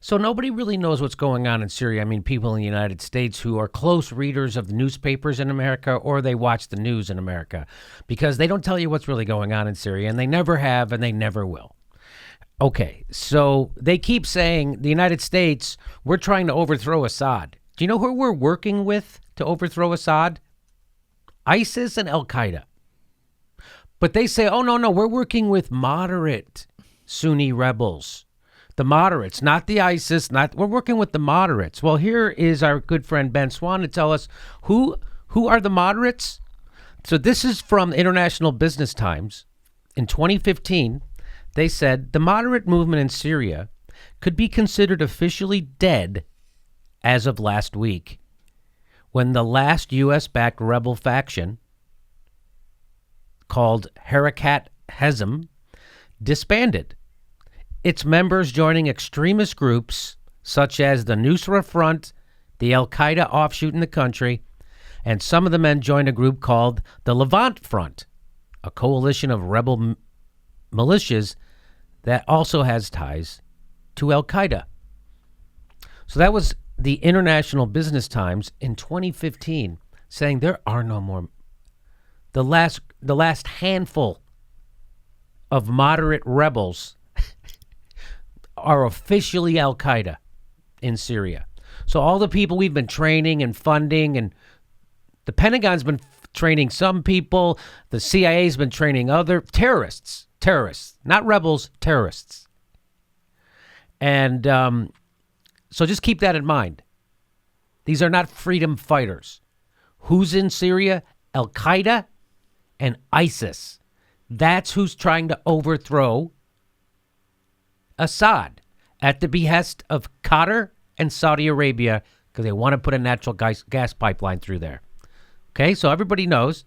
So nobody really knows what's going on in Syria. I mean, people in the United States who are close readers of the newspapers in America, or they watch the news in America, because they don't tell you what's really going on in Syria, and they never have, and they never will. Okay, so they keep saying, the United States, we're trying to overthrow Assad. Do you know who we're working with to overthrow Assad? ISIS and Al-Qaeda. But they say, oh, no, we're working with moderate Sunni rebels. The moderates, not the ISIS, we're working with the moderates. Well, here is our good friend Ben Swan to tell us who are the moderates. So this is from International Business Times. In 2015, they said the moderate movement in Syria could be considered officially dead as of last week, when the last U.S.-backed rebel faction called Harakat Hezm disbanded. Its members joining extremist groups such as the Nusra Front, the Al-Qaeda offshoot in the country, and some of the men joined a group called the Levant Front, a coalition of rebel militias that also has ties to Al-Qaeda. So that was the International Business Times in 2015 saying there are no more. The last handful of moderate rebels are officially Al-Qaeda in Syria. So all the people we've been training and funding, and the Pentagon's been training some people, the CIA's been training other terrorists, not rebels, terrorists. And so just keep that in mind. These are not freedom fighters. Who's in Syria? Al-Qaeda and ISIS. That's who's trying to overthrow Assad at the behest of Qatar and Saudi Arabia, because they want to put a natural gas pipeline through there. Okay, so everybody knows.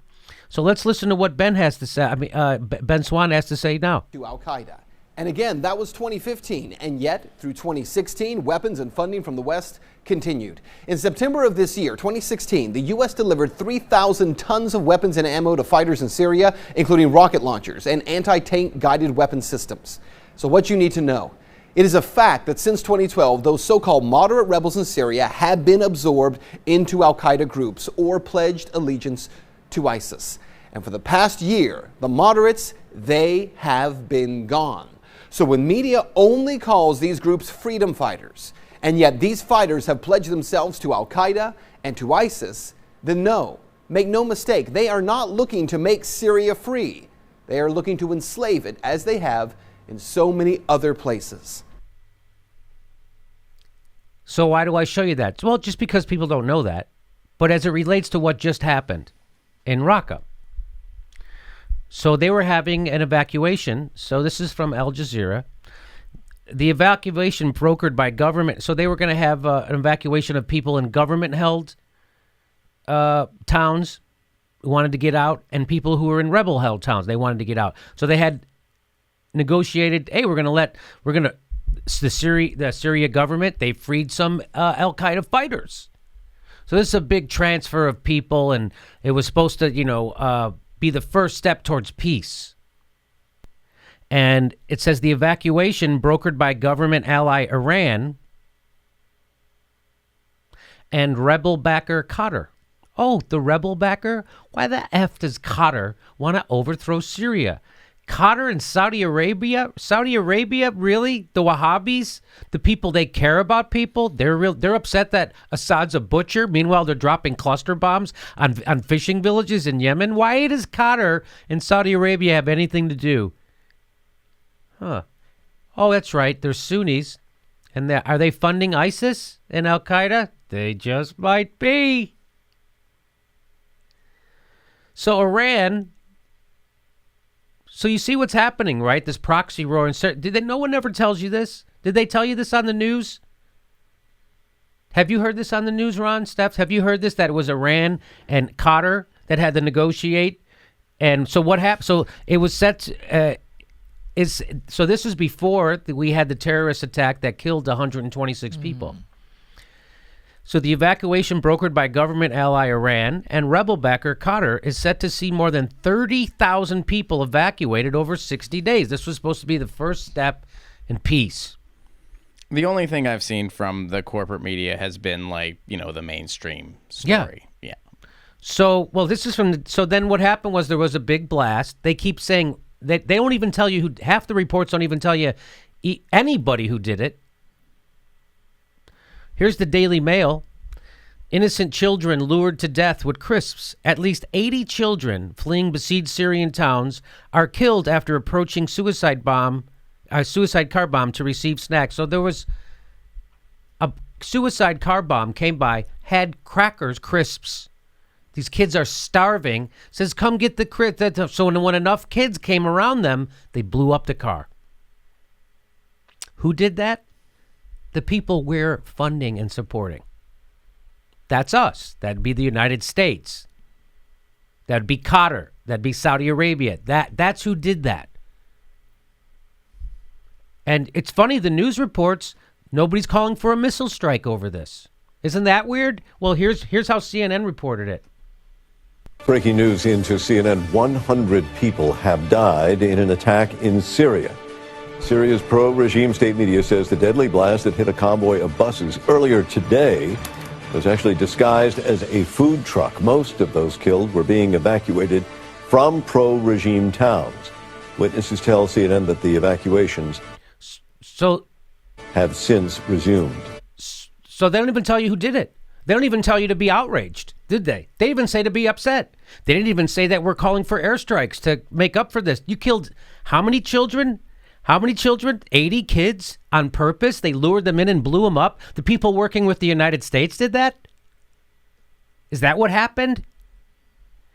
So let's listen to what Ben has to say. Ben Swan has to say now. To Al-Qaeda. And again, that was 2015. And yet, through 2016, weapons and funding from the West continued. In September of this year, 2016, the U.S. delivered 3,000 tons of weapons and ammo to fighters in Syria, including rocket launchers and anti-tank guided weapon systems. So what you need to know, it is a fact that since 2012, those so-called moderate rebels in Syria have been absorbed into Al-Qaeda groups or pledged allegiance to ISIS. And for the past year, the moderates, they have been gone. So when media only calls these groups freedom fighters, and yet these fighters have pledged themselves to Al-Qaeda and to ISIS, then no, make no mistake, they are not looking to make Syria free. They are looking to enslave it, as they have in so many other places. So why do I show you that? Well, just because people don't know that, but as it relates to what just happened in Raqqa. So they were having an evacuation. So this is from Al Jazeera. The evacuation brokered by government. So they were going to have an evacuation of people in government-held towns who wanted to get out, and people who were in rebel-held towns, they wanted to get out. So they had negotiated, hey, the Syria government, they freed some Al-Qaeda fighters. So this is a big transfer of people, and it was supposed to, be the first step towards peace. And it says the evacuation brokered by government ally Iran and rebel backer Qatar. Oh, the rebel backer? Why the F does Qatar want to overthrow Syria? Qatar and Saudi Arabia? Saudi Arabia, really? The Wahhabis? The people, they care about people? They're upset that Assad's a butcher. Meanwhile, they're dropping cluster bombs on fishing villages in Yemen. Why does Qatar and Saudi Arabia have anything to do? Huh. Oh, that's right. They're Sunnis. And are they funding ISIS and Al-Qaeda? They just might be. So Iran... So you see what's happening, right? This proxy war. No one ever tells you this? Did they tell you this on the news? Have you heard this on the news, Ron, Steph? Have you heard this, that it was Iran and Qatar that had to negotiate? And so what happened? So it was set... So this is before we had the terrorist attack that killed 126 people. So the evacuation brokered by government ally Iran and rebel backer Qatar is set to see more than 30,000 people evacuated over 60 days. This was supposed to be the first step in peace. The only thing I've seen from the corporate media has been the mainstream story. Yeah. So, well, this is so then what happened was there was a big blast. They keep saying that they don't even tell you who, half the reports don't even tell you anybody who did it. Here's the Daily Mail. Innocent children lured to death with crisps. At least 80 children fleeing besieged Syrian towns are killed after approaching suicide car bomb to receive snacks. So there was a suicide car bomb came by, had crackers, crisps. These kids are starving. Says, come get the crisps. So when enough kids came around them, they blew up the car. Who did that? The people we're funding and supporting. That's us. That'd be the United States. That'd be Qatar. That'd be Saudi Arabia. That's who did that. And it's funny, the news reports, nobody's calling for a missile strike over this. Isn't that weird? Well, here's how CNN reported it. Breaking news into CNN, 100 people have died in an attack in Syria. Syria's pro-regime state media says the deadly blast that hit a convoy of buses earlier today was actually disguised as a food truck. Most of those killed were being evacuated from pro-regime towns. Witnesses tell CNN that the evacuations have since resumed. So they don't even tell you who did it. They don't even tell you to be outraged, did they? They even say to be upset. They didn't even say that we're calling for airstrikes to make up for this. You killed how many children? How many children? 80 kids on purpose? They lured them in and blew them up? The people working with the United States did that? Is that what happened?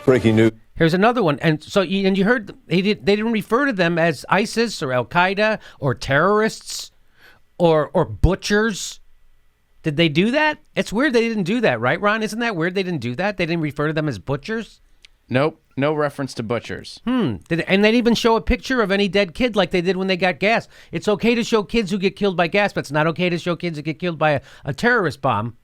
Breaking news. Here's another one. And so you heard they didn't refer to them as ISIS or Al-Qaeda or terrorists or butchers. Did they do that? It's weird they didn't do that, right, Ron? Isn't that weird they didn't do that? They didn't refer to them as butchers? Nope. No reference to butchers. And they didn't even show a picture of any dead kid like they did when they got gas. It's okay to show kids who get killed by gas, but it's not okay to show kids who get killed by a terrorist bomb.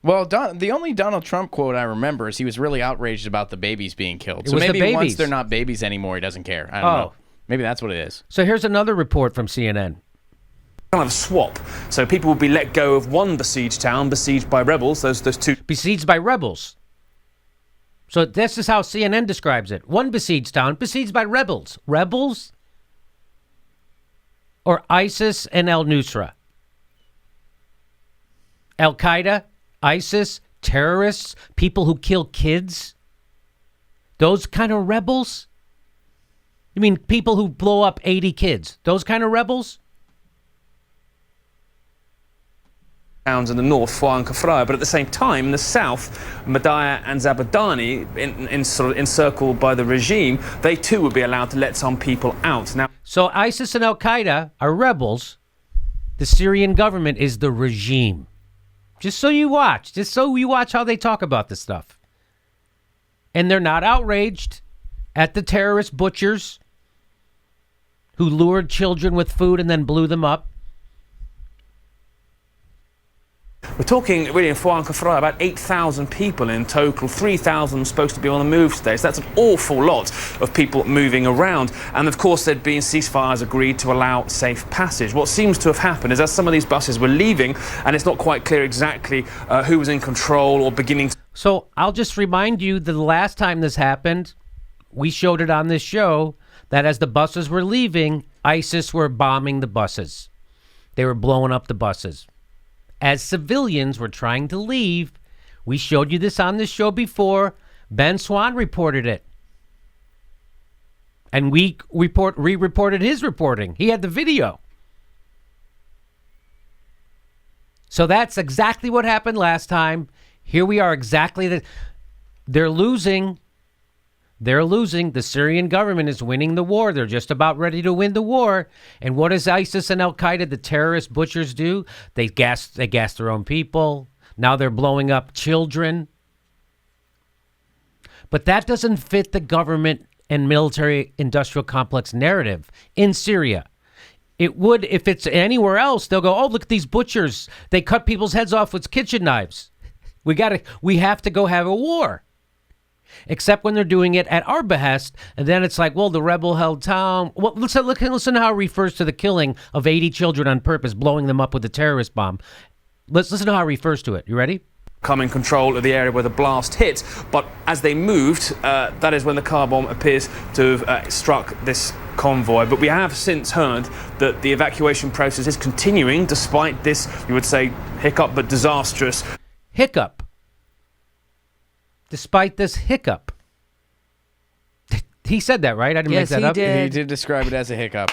Well, the only Donald Trump quote I remember is he was really outraged about the babies being killed. So maybe once they're not babies anymore, he doesn't care. I don't know. Maybe that's what it is. So here's another report from CNN. Kind of a swap. So people will be let go of one besieged town, besieged by rebels. Those two. Besieged by rebels. So this is how CNN describes it. One besieged town, besieged by rebels. Rebels? Or ISIS and al-Nusra? Al-Qaeda, ISIS, terrorists, people who kill kids? Those kind of rebels? You mean people who blow up 80 kids? Those kind of rebels? Towns in the north, Foa and Kafraya, but at the same time, in the south, Madaya and Zabadani, sort of encircled by the regime, they too would be allowed to let some people out. Now, so ISIS and Al-Qaeda are rebels. The Syrian government is the regime. Just so you watch how they talk about this stuff. And they're not outraged at the terrorist butchers who lured children with food and then blew them up. we're talking really in Foa and Kafraya about 8,000 people in total. 3,000 supposed to be on the move today. So that's an awful lot of people moving around. And of course, there'd been ceasefires agreed to allow safe passage. What seems to have happened is as some of these buses were leaving, and it's not quite clear exactly who was in control or beginning to... So I'll just remind you that the last time this happened, we showed it on this show, that as the buses were leaving, ISIS were bombing the buses. They were blowing up the buses. As civilians were trying to leave, we showed you this on this show before. Ben Swan reported it. And we re-reported his reporting. He had the video. So that's exactly what happened last time. Here we are exactly. They're losing. They're losing. The Syrian government is winning the war. They're just about ready to win the war. And what does ISIS and Al-Qaeda, the terrorist butchers, do? They gas their own people. Now they're blowing up children. But that doesn't fit the government and military-industrial complex narrative in Syria. It would if it's anywhere else. They'll go, oh, look at these butchers. They cut people's heads off with kitchen knives. We have to go have a war. except when they're doing it at our behest. And then it's like, well, the rebel-held town. Well, listen to how it refers to the killing of 80 children on purpose, blowing them up with a terrorist bomb. Let's listen to how it refers to it. You ready? Come in control of the area where the blast hit, but as they moved, that is when the car bomb appears to have struck this convoy. But we have since heard that the evacuation process is continuing despite this, you would say, hiccup, but disastrous. Hiccup. Despite this hiccup. He said that, right? I didn't make that up. He did describe it as a hiccup.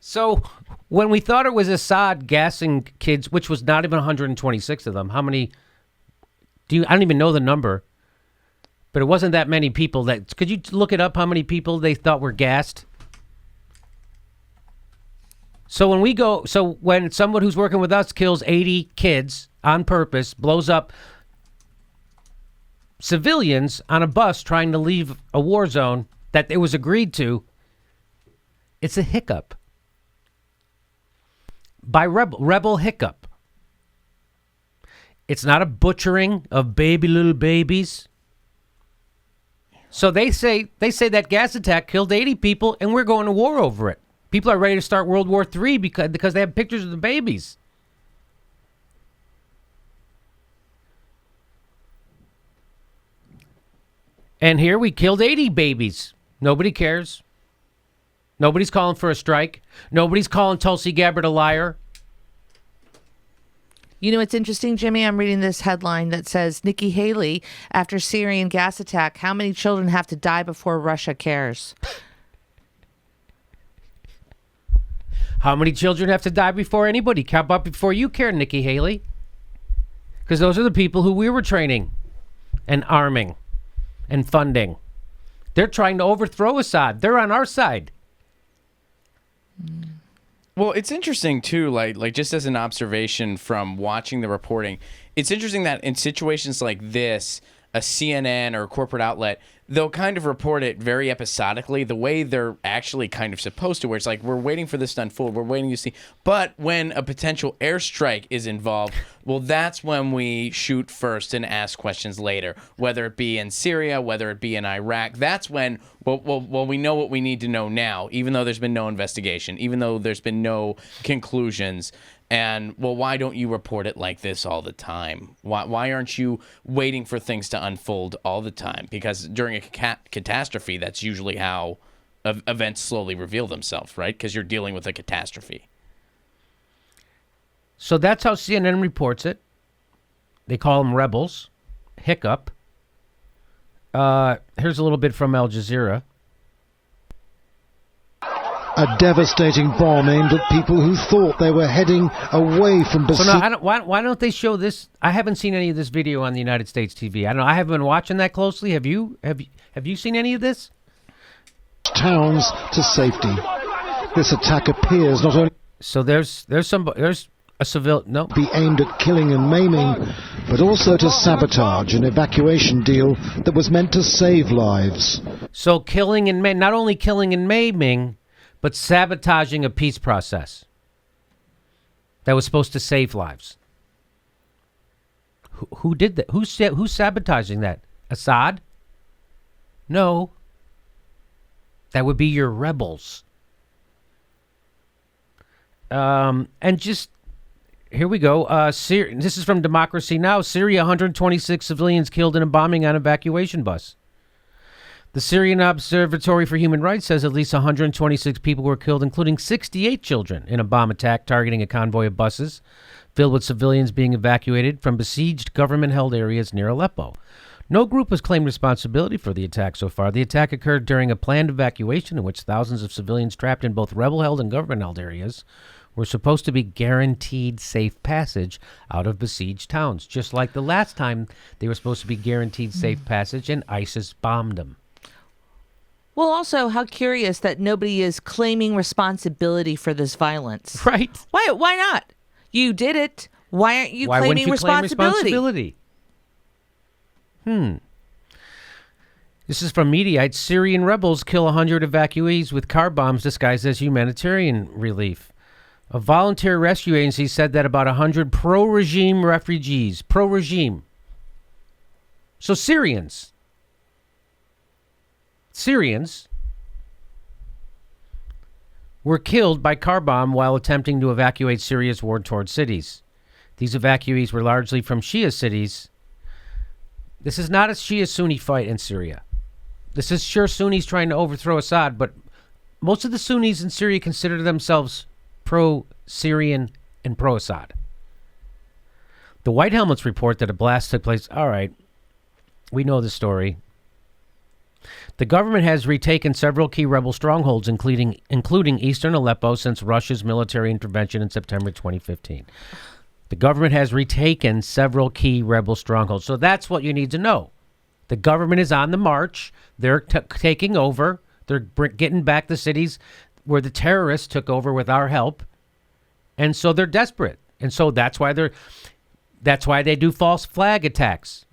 So when we thought it was Assad gassing kids, which was not even 126 of them, how many I don't even know the number, but it wasn't that many people. Could you look it up how many people they thought were gassed? So when someone who's working with us kills 80 kids on purpose, blows up civilians on a bus trying to leave a war zone that it was agreed to, it's a hiccup. By rebel hiccup. It's not a butchering of little babies. So they say that gas attack killed 80 people and we're going to war over it. People are ready to start World War III because they have pictures of the babies. And here we killed 80 babies. Nobody cares. Nobody's calling for a strike. Nobody's calling Tulsi Gabbard a liar. You know, it's interesting, Jimmy. I'm reading this headline that says, Nikki Haley, after Syrian gas attack, how many children have to die before Russia cares? How many children have to die before anybody? How about before you care, Nikki Haley? Because those are the people who we were training and arming and funding. They're trying to overthrow Assad. They're on our side. Well, it's interesting too, like just as an observation from watching the reporting, it's interesting that in situations like this, a CNN or a corporate outlet, they'll kind of report it very episodically, the way they're actually kind of supposed to, where it's like, we're waiting for this to unfold, we're waiting to see. But when a potential airstrike is involved, well, that's when we shoot first and ask questions later, whether it be in Syria, whether it be in Iraq. That's when, well, we know what we need to know now, even though there's been no investigation, even though there's been no conclusions. And, well, why don't you report it like this all the time? Why aren't you waiting for things to unfold all the time? Because during a catastrophe, that's usually how events slowly reveal themselves, right? Because you're dealing with a catastrophe. So that's how CNN reports it. They call them rebels. Hiccup. Here's a little bit from Al Jazeera. A devastating bomb aimed at people who thought they were heading away from So no, why don't they show this? I haven't seen any of this video on the United States TV. I don't know. I haven't been watching that closely. Have you? Have you seen any of this? Towns to safety. This attack appears not only there's a civilian be aimed at killing and maiming, but also to sabotage an evacuation deal that was meant to save lives. So killing and not only killing and maiming, but sabotaging a peace process that was supposed to save lives. Who did that? Who's sabotaging that? Assad? No. That would be your rebels. And just, here we go. This is from Democracy Now! Syria, 126 civilians killed in a bombing on evacuation bus. The Syrian Observatory for Human Rights says at least 126 people were killed, including 68 children, in a bomb attack targeting a convoy of buses filled with civilians being evacuated from besieged government-held areas near Aleppo. No group has claimed responsibility for the attack so far. The attack occurred during a planned evacuation in which thousands of civilians trapped in both rebel-held and government-held areas were supposed to be guaranteed safe passage out of besieged towns, just like the last time they were supposed to be guaranteed safe passage and ISIS bombed them. Well, also, how curious that nobody is claiming responsibility for this violence. Right. Why not? You did it. Why aren't you claiming responsibility? This is from Mediaite. Syrian rebels kill 100 evacuees with car bombs disguised as humanitarian relief. A volunteer rescue agency said that about 100 pro-regime refugees, pro-regime, so Syrians, Syrians were killed by car bomb while attempting to evacuate Syria's war torn cities. These evacuees were largely from Shia cities. This is not a Shia-Sunni fight in Syria. This is sure Sunnis trying to overthrow Assad, but most of the Sunnis in Syria consider themselves pro-Syrian and pro-Assad. The White Helmets report that a blast took place. All right, we know the story. The government has retaken several key rebel strongholds, including eastern Aleppo, since Russia's military intervention in September 2015. The government has retaken several key rebel strongholds. So that's what you need to know. The government is on the march. They're taking over. They're getting back the cities where the terrorists took over with our help. And so they're desperate. And so that's why they do false flag attacks.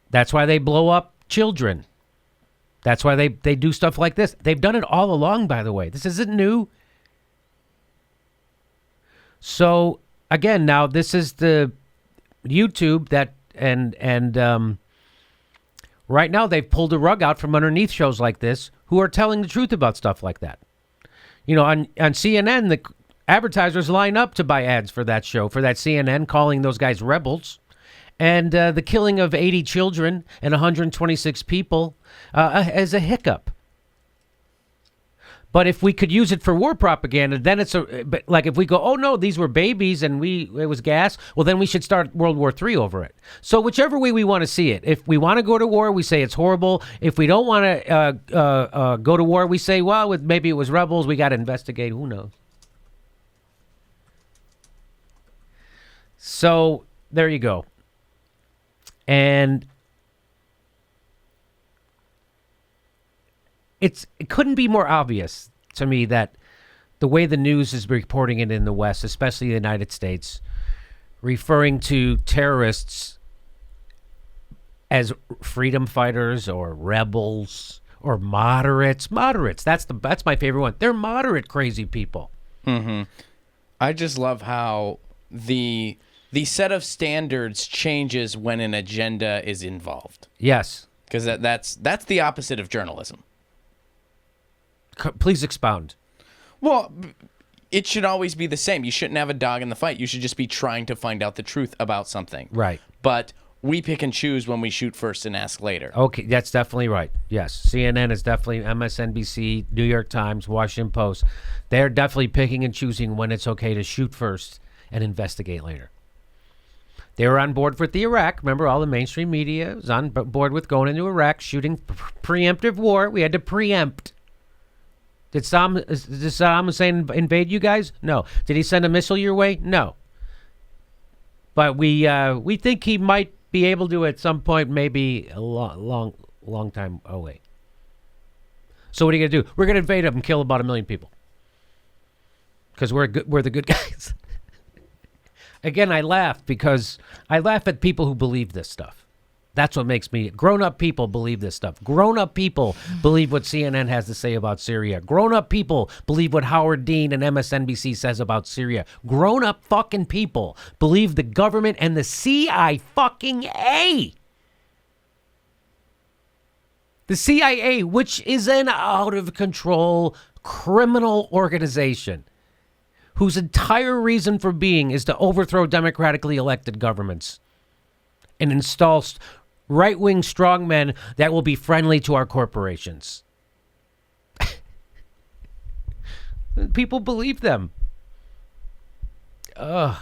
That's why they blow up children. That's why they do stuff like this. They've done it all along, by the way. This isn't new. So again, now this is the YouTube that and right now they've pulled the rug out from underneath shows like this who are telling the truth about stuff like that. You know, on CNN, the advertisers line up to buy ads for that show, for that CNN, calling those guys rebels. And the killing of 80 children and 126 people as a hiccup. But if we could use it for war propaganda, then but like if we go, oh no, these were babies and it was gas, well then we should start World War III over it. So whichever way we want to see it. If we want to go to war, we say it's horrible. If we don't want to go to war, we say, well, maybe it was rebels. We got to investigate. Who knows? So there you go. And it couldn't be more obvious to me that the way the news is reporting it in the West, especially the United States, referring to terrorists as freedom fighters or rebels or moderates. Moderates, that's my favorite one. They're moderate crazy people. Mm-hmm. I just love how the set of standards changes when an agenda is involved. Yes. Because that's the opposite of journalism. Please expound. Well, it should always be the same. You shouldn't have a dog in the fight. You should just be trying to find out the truth about something. Right. But we pick and choose when we shoot first and ask later. Okay, that's definitely right. Yes, CNN is definitely, MSNBC, New York Times, Washington Post. They're definitely picking and choosing when it's okay to shoot first and investigate later. They were on board with the Iraq. Remember, all the mainstream media was on board with going into Iraq, shooting preemptive war. We had to preempt. Did Saddam Hussein invade you guys? No. Did he send a missile your way? No. But we think he might be able to at some point, maybe a long time away. So what are you gonna do? We're gonna invade him and kill about 1 million people because we're the good guys. Again, I laugh because I laugh at people who believe this stuff. That's what makes me... Grown-up people believe this stuff. Grown-up people believe what CNN has to say about Syria. Grown-up people believe what Howard Dean and MSNBC says about Syria. Grown-up fucking people believe the government and the CIA. The CIA, which is an out-of-control criminal organization whose entire reason for being is to overthrow democratically elected governments and install right-wing strongmen that will be friendly to our corporations. People believe them. Ugh.